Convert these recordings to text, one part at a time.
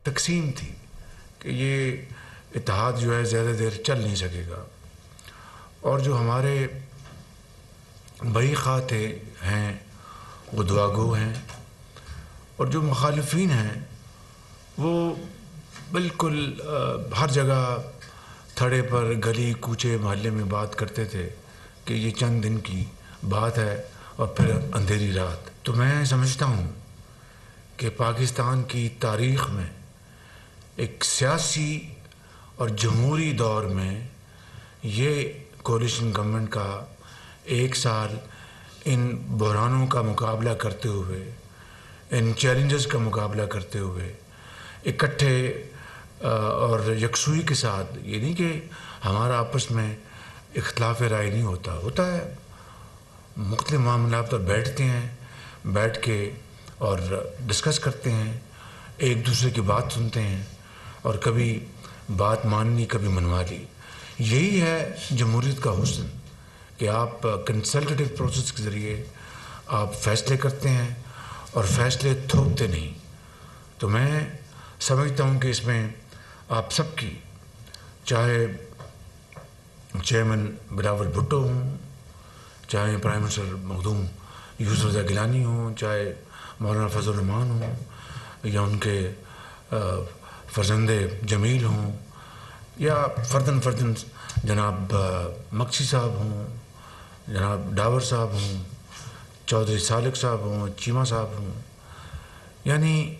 تقسیم تھی کہ یہ اتحاد جو ہے زیادہ دیر چل نہیں سکے گا، اور جو ہمارے بڑی خواہ ہیں وہ دعاگو ہیں، اور جو مخالفین ہیں وہ بالکل ہر جگہ تھڑے پر گلی کوچے محلے میں بات کرتے تھے کہ یہ چند دن کی بات ہے اور پھر اندھیری رات۔ تو میں سمجھتا ہوں کہ پاکستان کی تاریخ میں ایک سیاسی اور جمہوری دور میں یہ کولیشن گورنمنٹ کا ایک سال ان بحرانوں کا مقابلہ کرتے ہوئے، ان چیلنجز کا مقابلہ کرتے ہوئے اکٹھے اور یکسوئی کے ساتھ، یہ نہیں کہ ہمارا آپس میں اختلاف رائے نہیں ہوتا ہے، مختلف معاملات پر بیٹھتے ہیں، بیٹھ کے اور ڈسکس کرتے ہیں، ایک دوسرے کی بات سنتے ہیں، اور کبھی بات مان لی کبھی منوا لی۔ یہی ہے جمہوریت کا حسن کہ آپ کنسلٹیٹیو پروسیس کے ذریعے آپ فیصلے کرتے ہیں اور فیصلے تھوپتے نہیں۔ تو میں سمجھتا ہوں کہ اس میں آپ سب کی، چاہے چیئرمین بلاول بھٹو ہوں، چاہے پرائم منسٹر مخدوم یوسف رضا گیلانی ہوں، چاہے مولانا فضل الرحمان ہوں، یا ان کے فرزند جمیل ہوں، یا فردن جناب مکسی صاحب ہوں، جناب ڈاور صاحب ہوں، چودھری سالک صاحب ہوں، چیمہ صاحب ہوں، یعنی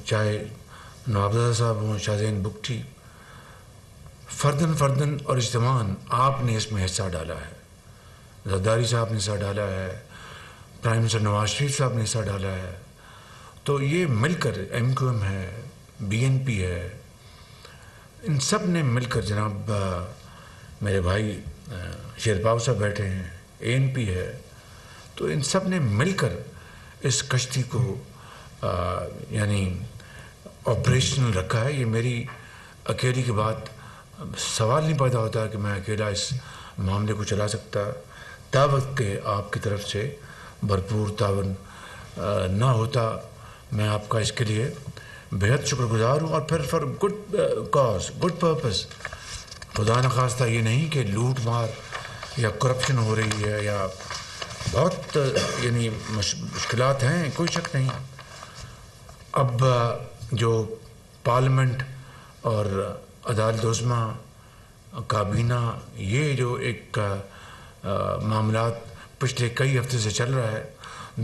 چاہے نوابزادہ صاحب ہوں، شاہ زین بگٹی، فردن اور اجتماعاً آپ نے اس میں حصہ ڈالا ہے۔ زرداری صاحب نے حصہ ڈالا ہے، پرائم منسٹر نواز شریف صاحب نے حصہ ڈالا ہے۔ تو یہ مل کر ایم کیو ایم ہے، بی این پی ہے، ان سب نے مل کر، جناب میرے بھائی شیر پاو صاحب بیٹھے ہیں، اے این پی ہے، تو ان سب نے مل کر اس کشتی کو یعنی آپریشنل رکھا ہے۔ یہ میری اکیلی کی بات، سوال نہیں پیدا ہوتا کہ میں اکیلا اس معاملے کو چلا سکتا۔ دعوت کے آپ کی طرف سے بھرپور تعاون نہ ہوتا، میں آپ کا اس کے لیے بہت شکر گزار ہوں، اور پھر for good cause, good purpose, خدا نخواستہ یہ نہیں کہ لوٹ مار یا کرپشن ہو رہی ہے، یا بہت یعنی مشکلات ہیں، کوئی شک نہیں۔ اب جو پارلیمنٹ اور عدالت عظمیٰ، کابینہ، یہ جو ایک معاملات پچھلے کئی ہفتے سے چل رہا ہے،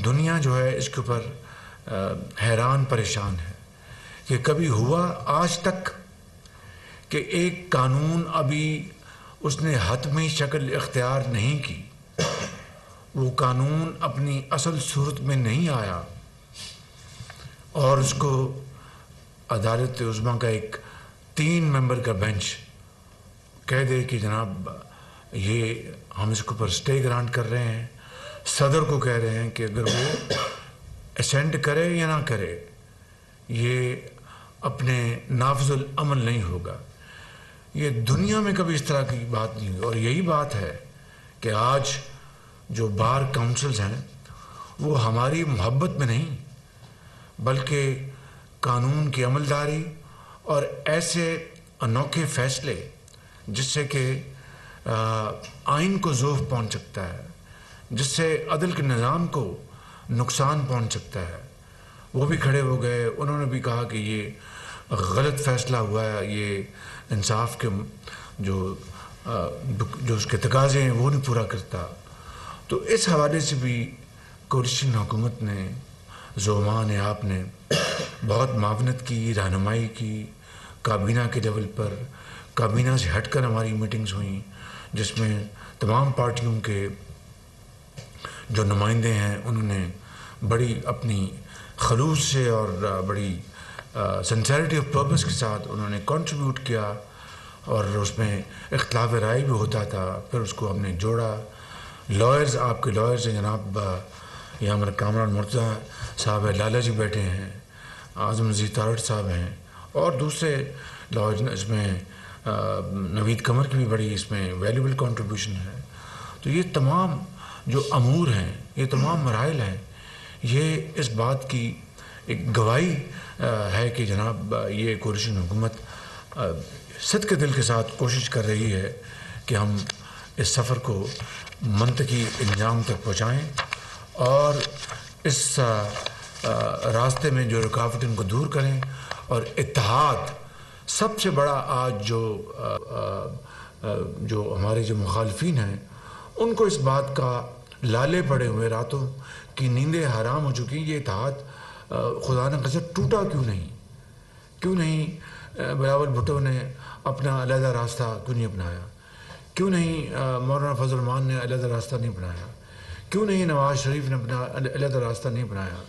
دنیا جو ہے اس کے اوپر حیران پریشان ہے کہ کبھی ہوا آج تک کہ ایک قانون ابھی اس نے حتمی شکل اختیار نہیں کی، وہ قانون اپنی اصل صورت میں نہیں آیا، اور اس کو عدالت عظمیٰ کا ایک 3 ممبر کا بینچ کہہ دے کہ جناب یہ ہم اس کے اوپر اسٹے گرانٹ کر رہے ہیں، صدر کو کہہ رہے ہیں کہ اگر وہ اسینڈ کرے یا نہ کرے یہ اپنے نافذ العمل نہیں ہوگا۔ یہ دنیا میں کبھی اس طرح کی بات نہیں ہوئی، اور یہی بات ہے کہ آج جو بار کاؤنسلز ہیں وہ ہماری محبت میں نہیں بلکہ قانون کی عملداری اور ایسے انوکھے فیصلے جس سے کہ آئین کو ذوف پہنچ سکتا ہے، جس سے عدل کے نظام کو نقصان پہنچ سکتا ہے، وہ بھی کھڑے ہو گئے۔ انہوں نے بھی کہا کہ یہ غلط فیصلہ ہوا ہے، یہ انصاف کے جو اس کے تقاضے ہیں وہ نہیں پورا کرتا۔ تو اس حوالے سے بھی کولیشن حکومت نے، زعماء نے، آپ نے بہت معاونت کی، رہنمائی کی، کابینہ کے لیول پر، کابینہ سے ہٹ کر ہماری میٹنگز ہوئیں جس میں تمام پارٹیوں کے جو نمائندے ہیں انہوں نے بڑی اپنی خلوص سے اور بڑی سنسیریٹی آف پرپس کے ساتھ انہوں نے کنٹریبیوٹ کیا، اور اس میں اختلاف رائے بھی ہوتا تھا، پھر اس کو ہم نے جوڑا۔ لائرز، آپ کے لائرز ہیں جناب، یہاں ہمارے کامران مرتضیٰ صاحب ہیں، لالا جی بیٹھے ہیں، اعظم نذیر تارڑ صاحب ہیں، اور دوسرے لائرز، اس میں نوید قمر کی بھی بڑی اس میں ویلیبل کنٹریبیوشن ہے۔ تو یہ تمام جو امور ہیں، یہ تمام مراحل ہیں، یہ اس بات کی ایک گواہی ہے کہ جناب یہ کوalition حکومت صدق دل کے ساتھ کوشش کر رہی ہے کہ ہم اس سفر کو منطقی انجام تک پہنچائیں اور اس راستے میں جو رکاوٹیں ان کو دور کریں، اور اتحاد سب سے بڑا آج جو ہمارے جو مخالفین ہیں ان کو اس بات کا لالے پڑے ہوئے، راتوں کی نیندیں حرام ہو چکی. یہ اتحاد خدا نہ قصد ٹوٹا کیوں نہیں بلاول بھٹو نے اپنا علیحدہ راستہ کیوں نہیں اپنایا؟ کیوں نہیں مولانا فضل الرحمان نے علیحدہ راستہ نہیں اپنایا؟ کیوں نہیں نواز شریف نے اپنا علیحدہ راستہ نہیں اپنایا؟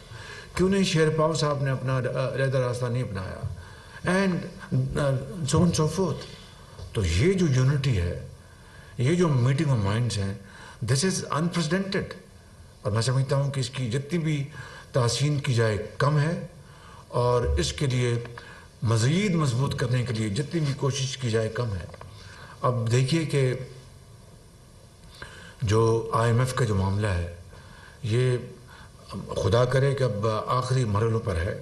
کیوں نہیں شیر پاؤ صاحب نے اپنا علیحدہ راستہ نہیں اپنایا؟ And so on so forth. تو یہ جو یونٹی ہے، یہ جو میٹنگ آف مائنڈس ہیں، دس از انپریسیڈنٹڈ. اور میں سمجھتا ہوں کہ اس کی جتنی بھی تحسین کی جائے کم ہے، اور اس کے لیے مزید مضبوط کرنے کے لیے جتنی بھی کوشش کی جائے کم ہے. اب دیکھیے کہ جو IMF کا جو معاملہ ہے، یہ خدا کرے کہ اب آخری مرحلوں پر ہے.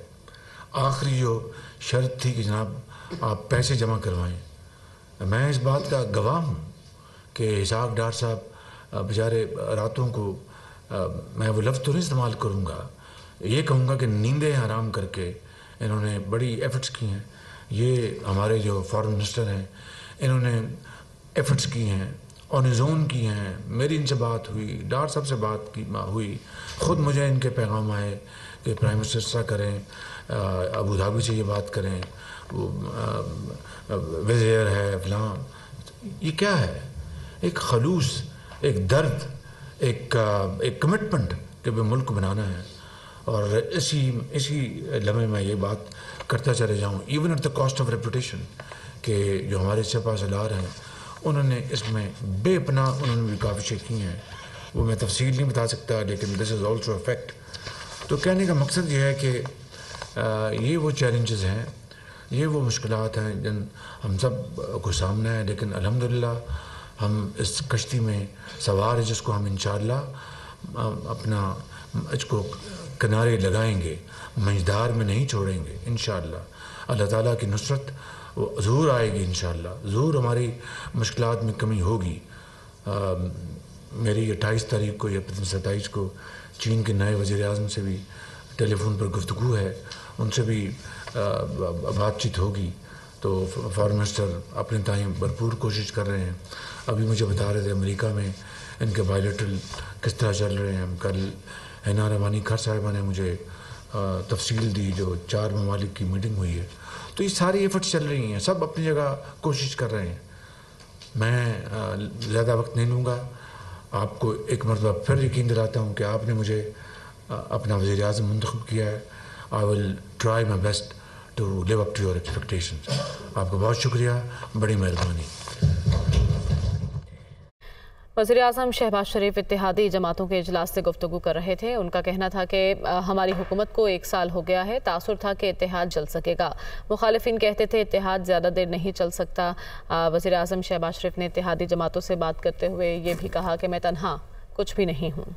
آخری جو شرط تھی کہ جناب آپ پیسے جمع کروائیں، میں اس بات کا گواہ ہوں کہ اسحاق ڈار صاحب بیچارے راتوں کو، میں وہ لفظ تو نہیں استعمال کروں گا، یہ کہوں گا کہ نیندیں حرام کر کے انہوں نے بڑی ایفرٹس کی ہیں. یہ ہمارے جو فارن منسٹر ہیں انہوں نے ایفرٹس کی ہیں، آن ہز اون کی ہیں. میری ان سے بات ہوئی، ڈار صاحب سے بات کی ہوئی، خود مجھے ان کے پیغام آئے کہ پرائم منسٹر اس طرح کریں، ابو دھابی سے یہ بات کریں، وہ وزیر ہے فلاں. یہ کیا ہے؟ ایک خلوص، ایک درد، ایک کمٹمنٹ کہ وہ ملک بنانا ہے. اور اسی لمحے میں یہ بات کرتا چلے جاؤں، even at the cost of reputation, کہ جو ہمارے سپاہ سالار ہیں انہوں نے اس میں بے پناہ انہوں نے بھی کاوشیں کی ہیں. وہ میں تفصیل نہیں بتا سکتا، لیکن دس از آلسو اے فیکٹ. تو کہنے کا مقصد یہ ہے کہ یہ وہ چیلنجز ہیں، یہ وہ مشکلات ہیں جن ہم سب کو سامنا ہے، لیکن الحمدللہ ہم اس کشتی میں سوار ہیں جس کو ہم انشاءاللہ اپنا اس کو کنارے لگائیں گے، منجدار میں نہیں چھوڑیں گے انشاءاللہ. اللہ تعالیٰ کی نصرت وہ ضرور آئے گی انشاءاللہ، ضرور ہماری مشکلات میں کمی ہوگی. میری 28 تاریخ کو یا 27 کو چین کے نئے وزیر اعظم سے بھی ٹیلی فون پر گفتگو ہے، ان سے بھی بات چیت ہوگی. تو فارن منسٹر اپنے تائیں بھرپور کوشش کر رہے ہیں. ابھی مجھے بتا رہے تھے امریکہ میں ان کے بائیلیٹرل کس طرح چل رہے ہیں. کل حنا رحمانی کھر صاحبہ نے مجھے تفصیل دی جو 4 ممالک کی میٹنگ ہوئی ہے. تو یہ ساری ایفرٹس چل رہی ہیں، سب اپنی جگہ کوشش کر رہے ہیں. میں زیادہ وقت نہیں لوں گا. آپ کو ایک مرتبہ پھر یقین دلاتا ہوں کہ آپ نے مجھے اپنا وزیر اعظم منتخب کیا ہے. I will try my best to live up to your expectations. آپ کا بہت شکریہ، بڑی مہربانی. وزیراعظم شہباز شریف اتحادی جماعتوں کے اجلاس سے گفتگو کر رہے تھے. ان کا کہنا تھا کہ ہماری حکومت کو 1 سال ہو گیا ہے، تاثر تھا کہ اتحاد چل سکے گا. مخالفین کہتے تھے اتحاد زیادہ دیر نہیں چل سکتا. وزیراعظم شہباز شریف نے اتحادی جماعتوں سے بات کرتے ہوئے یہ بھی کہا کہ میں تنہا کچھ بھی نہیں ہوں.